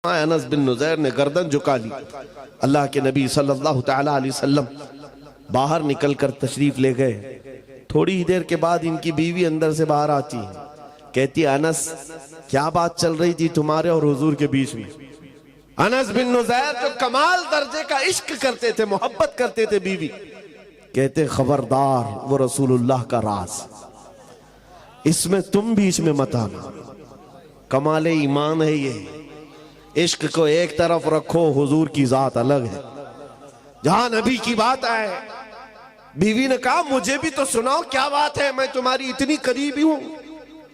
انس بن نزیر نے گردن جھکا لی۔ اللہ کے نبی صلی اللہ تعالی علیہ وسلم باہر نکل کر تشریف لے گئے۔ تھوڑی ہی دیر کے بعد ان کی بیوی اندر سے باہر آتی ہے، کہتی انس کیا بات چل رہی تھی تمہارے اور حضور کے بیچ میں؟ انس بن نزیر جو کمال درجے کا عشق کرتے تھے، محبت کرتے تھے بیوی، کہتے خبردار وہ رسول اللہ کا راز، اس میں تم بیچ میں مت آنا۔ کمال ایمان ہے یہ، عشق کو ایک طرف رکھو، حضور کی ذات الگ ہے۔ جہاں نبی کی بات آئے، بیوی نے کہا مجھے بھی تو سناؤ کیا بات ہے، میں تمہاری اتنی قریبی ہوں۔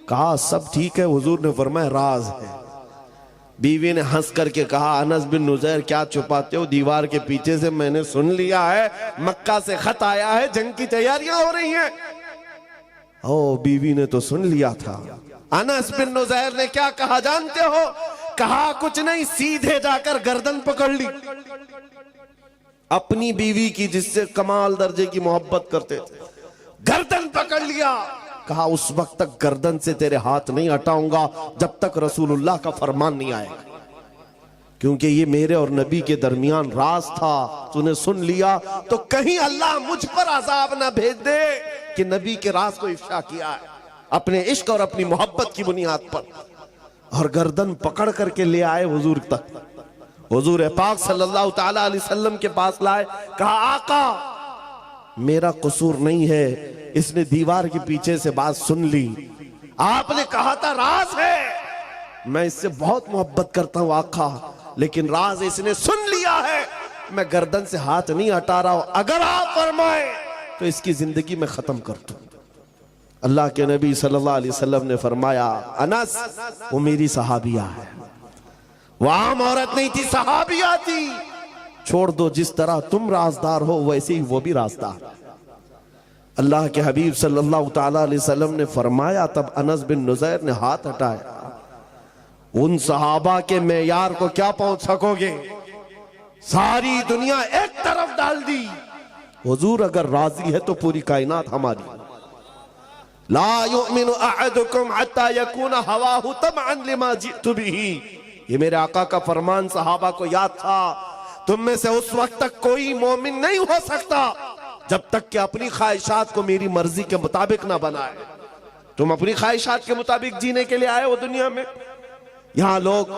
کہا سب ٹھیک ہے، حضور نے فرمایا راز ہے۔ بیوی نے ہنس کر کے کہا انس بن نزیر کیا چھپاتے ہو، دیوار کے پیچھے سے میں نے سن لیا ہے، مکہ سے خط آیا ہے، جنگ کی تیاریاں ہو رہی ہیں۔ بیوی نے تو سن لیا تھا۔ انس بن نزیر نے کیا کہا جانتے ہو؟ کہا کچھ نہیں، سیدھے جا کر گردن پکڑ لی اپنی بیوی کی جس سے کمال درجے کی محبت کرتے تھے، گردن پکڑ لیا۔ کہا اس وقت تک گردن سے تیرے ہاتھ نہیں ہٹاؤں گا جب تک رسول اللہ کا فرمان نہیں آئے گا، کیونکہ یہ میرے اور نبی کے درمیان راز تھا، تو نے سن لیا تو کہیں اللہ مجھ پر عذاب نہ بھیج دے کہ نبی کے راز کو افشا کیا ہے اپنے عشق اور اپنی محبت کی بنیاد پر۔ اور گردن پکڑ کر کے لے آئے حضور تک، حضور پاک صلی اللہ تعالی علیہ وسلم کے پاس لائے۔ کہا آقا میرا قصور نہیں ہے، اس نے دیوار کے پیچھے سے بات سن لی، آپ نے کہا تھا راز ہے، میں اس سے بہت محبت کرتا ہوں آقا، لیکن راز اس نے سن لیا ہے، میں گردن سے ہاتھ نہیں ہٹا رہا ہوں، اگر آپ فرمائیں تو اس کی زندگی میں ختم کر دوں۔ اللہ کے نبی صلی اللہ علیہ وسلم نے فرمایا انس وہ میری صحابیہ ہے، وہ عام عورت نہیں تھی، صحابیہ تھی، چھوڑ دو، جس طرح تم رازدار ہو ویسے ہی وہ بھی رازدار۔ اللہ کے حبیب صلی اللہ تعالی علیہ وسلم نے فرمایا، تب انس بن نزیر نے ہاتھ ہٹایا، ان صحابہ کے معیار کو کیا پہنچ سکو گے، ساری دنیا ایک طرف ڈال دی، حضور اگر راضی ہے تو پوری کائنات ہماری۔ لا یؤمن احدکم حتی یکون ہواہ تبعا لما جئت بہ، یہ میرے آقا کا فرمان صحابہ کو یاد تھا، تم میں سے اس وقت تک کوئی مومن نہیں ہو سکتا جب تک کہ اپنی خواہشات کو میری مرضی کے مطابق نہ بنائے۔ تم اپنی خواہشات کے مطابق جینے کے لیے آئے ہو دنیا میں۔ یہاں لوگ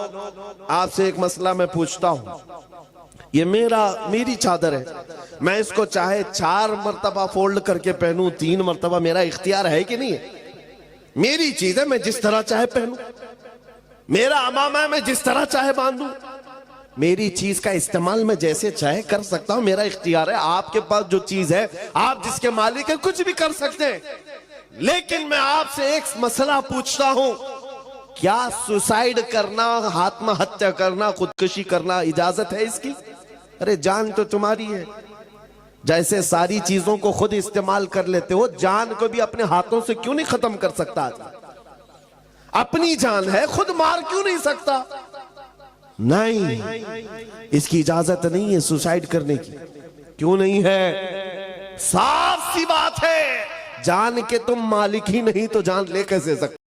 آپ سے ایک مسئلہ میں پوچھتا ہوں، یہ میری چادر ہے، میں اس کو چاہے 4 مرتبہ فولڈ کر کے پہنوں، 3 مرتبہ، میرا اختیار ہے کہ نہیں ہے؟ میری چیز ہے، میں جس طرح چاہے پہنوں، میرا امامہ ہے، میں جس طرح چاہے باندھوں، میری چیز کا استعمال میں جیسے چاہے کر سکتا ہوں، میرا اختیار ہے۔ آپ کے پاس جو چیز ہے، آپ جس کے مالک ہیں، کچھ بھی کر سکتے ہیں، لیکن میں آپ سے ایک مسئلہ پوچھتا ہوں، کیا سوسائیڈ کرنا، آتما ہتیا کرنا، خودکشی کرنا اجازت ہے اس کی؟ ارے جان تو تمہاری ہے، جیسے ساری چیزوں کو خود استعمال کر لیتے ہو، جان کو بھی اپنے ہاتھوں سے کیوں نہیں ختم کر سکتا؟ اپنی جان ہے، خود مار کیوں نہیں سکتا؟ نہیں، اس کی اجازت نہیں ہے سوسائیڈ کرنے کی۔ کیوں نہیں ہے؟ صاف سی بات ہے، جان کے تم مالک ہی نہیں تو جان لے کیسے سکتے؟